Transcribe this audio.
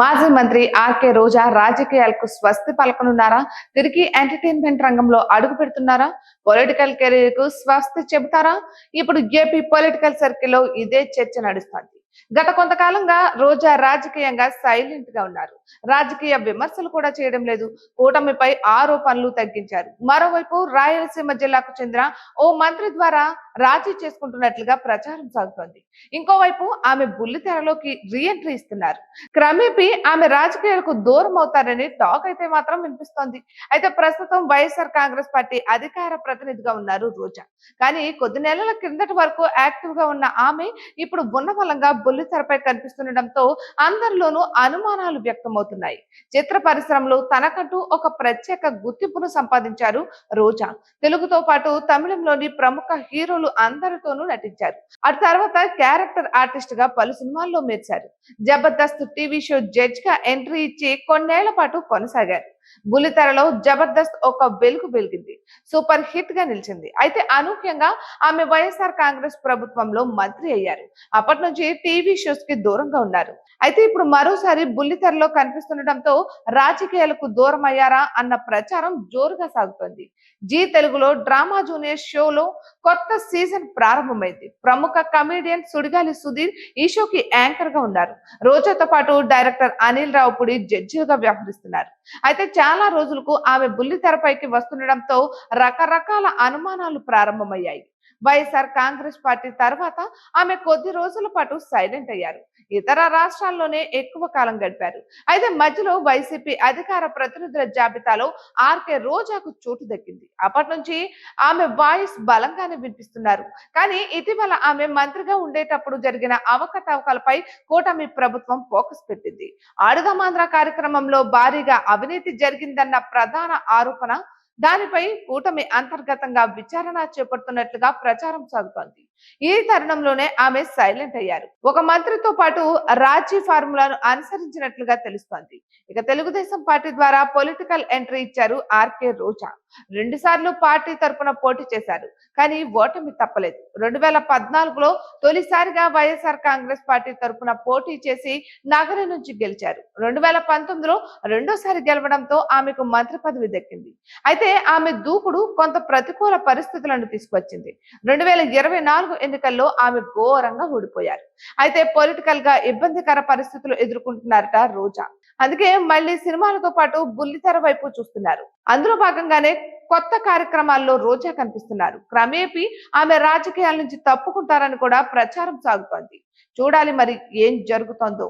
మాజీ మంత్రి ఆర్కే రోజా రాజకీయాలకు స్వస్తి పలకనున్నారా? తిరిగి ఎంటర్టైన్మెంట్ రంగంలో అడుగు పెడుతున్నారా? పొలిటికల్ కెరీర్ కు స్వస్తి చెబుతారా? ఇప్పుడు ఏపీ పొలిటికల్ సర్కిల్లో ఇదే చర్చ నడుస్తోంది. గత కొంతకాలంగా రోజా రాజకీయంగా సైలెంట్ గా ఉన్నారు. రాజకీయ విమర్శలు కూడా చేయడం లేదు. కూటమిపై ఆరోపణలు తగ్గించారు. మరోవైపు రాయలసీమ జిల్లాకు చెందిన ఓ మంత్రి ద్వారా రాజీ చేసుకుంటున్నట్లుగా ప్రచారం సాగుతోంది. ఇంకోవైపు ఆమె బుల్లితెరలోకి రీఎంట్రీ ఇస్తున్నారు. క్రమేపీ ఆమె రాజకీయాలకు దూరం అవుతారని టాక్ అయితే మాత్రం వినిపిస్తోంది. అయితే ప్రస్తుతం వైఎస్ఆర్ కాంగ్రెస్ పార్టీ అధికార ప్రతినిధిగా ఉన్నారు రోజా. కానీ కొద్ది నెలల కిందటి వరకు యాక్టివ్ గా ఉన్న ఆమె ఇప్పుడు ఉన్నబలంగా బుల్లితెరపై కనిపిస్తుండటంతో అందరిలోనూ అనుమానాలు వ్యక్తమవుతున్నాయి. చిత్ర పరిశ్రమలో తనకంటూ ఒక ప్రత్యేక గుర్తింపును సంపాదించారు రోజా. తెలుగుతో పాటు తమిళంలోని ప్రముఖ హీరోలు అందరితోనూ నటించారు. ఆ తర్వాత క్యారెక్టర్ ఆర్టిస్ట్ గా పలు సినిమాల్లో మెరిశారు. జబర్దస్త్ టీవీ షో జడ్జ్ గా ఎంట్రీ ఇచ్చి కొన్నేళ్ల పాటు కొనసాగారు. బుల్లితెరలో జబర్దస్త్ ఒక వెలుగు వెలిగింది. సూపర్ హిట్ గా నిలిచింది. అయితే అనూహ్యంగా ఆమె వైఎస్ఆర్ కాంగ్రెస్ ప్రభుత్వంలో మంత్రి అయ్యారు. అప్పటి నుంచి టీవీ షోస్ కి దూరంగా ఉన్నారు. అయితే ఇప్పుడు మరోసారి బుల్లితెరలో కనిపిస్తుండటంతో రాజకీయాలకు దూరం అయ్యారా అన్న ప్రచారం జోరుగా సాగుతోంది. జీ తెలుగులో డ్రామా జూనియర్ షోలో కొత్త సీజన్ ప్రారంభమైంది. ప్రముఖ కమేడియన్ సుడిగాలి సుధీర్ ఈ షోకి యాంకర్ గా ఉన్నారు. రోజాతో పాటు డైరెక్టర్ అనిల్ రావుపూడి జడ్జిగా వ్యవహరిస్తున్నారు. అయితే చాలా రోజులకు ఆమె బుల్లితెరపైకి వస్తుండటంతో రకరకాల అనుమానాలు ప్రారంభమయ్యాయి. వైఎస్ఆర్ కాంగ్రెస్ పార్టీ తర్వాత ఆమె కొద్ది రోజుల పాటు సైలెంట్ అయ్యారు. ఇతర రాష్ట్రాల్లోనే ఎక్కువ కాలం గడిపారు. అయితే మధ్యలో వైసీపీ అధికార ప్రతినిధుల జాబితాలో ఆర్కే రోజాకు చోటు దక్కింది. అప్పటి నుంచి ఆమె వాయిస్ బలంగానే వినిపిస్తున్నారు. కానీ ఇటీవల ఆమె మంత్రిగా ఉండేటప్పుడు జరిగిన అవకతవకలపై కూటమి ప్రభుత్వం ఫోకస్ పెట్టింది. ఆడుదామాంధ్ర కార్యక్రమంలో భారీగా అవినీతి జరిగిందన్న ప్రధాన ఆరోపణ. దానిపై కూటమి అంతర్గతంగా విచారణ చేపడుతున్నట్లుగా ప్రచారం సాగుతోంది. ఈ తరుణంలోనే ఆమె సైలెంట్ అయ్యారు. ఒక మంత్రితో పాటు రాజీ ఫార్ములాను అనుసరించినట్లుగా తెలుస్తోంది. ఇక తెలుగుదేశం పార్టీ ద్వారా పొలిటికల్ ఎంట్రీ ఇచ్చారు ఆర్కే రోజా. 2 సార్లు పార్టీ తరపున పోటీ చేశారు. కానీ ఓటమి తప్పలేదు. 2014లో తొలిసారిగా వైఎస్ఆర్ కాంగ్రెస్ పార్టీ తరపున పోటీ చేసి నగరి నుంచి గెలిచారు. 2019లో రెండోసారి గెలవడంతో ఆమెకు మంత్రి పదవి దక్కింది. అయితే ఆమె దూకుడు కొంత ప్రతికూల పరిస్థితులను తీసుకొచ్చింది. 2024 ఎన్నికల్లో ఆమె ఘోరంగా ఓడిపోయారు. అయితే పొలిటికల్ గా ఇబ్బందికర పరిస్థితులు ఎదుర్కొంటున్నారట రోజా. అందుకే మళ్ళీ సినిమాలతో పాటు బుల్లితెర వైపు చూస్తున్నారు. అందులో భాగంగానే కొత్త కార్యక్రమాల్లో రోజా కనిపిస్తున్నారు. క్రమేపీ ఆమె రాజకీయాల నుంచి తప్పుకుంటారని కూడా ప్రచారం సాగుతోంది. చూడాలి మరి ఏం జరుగుతోందో.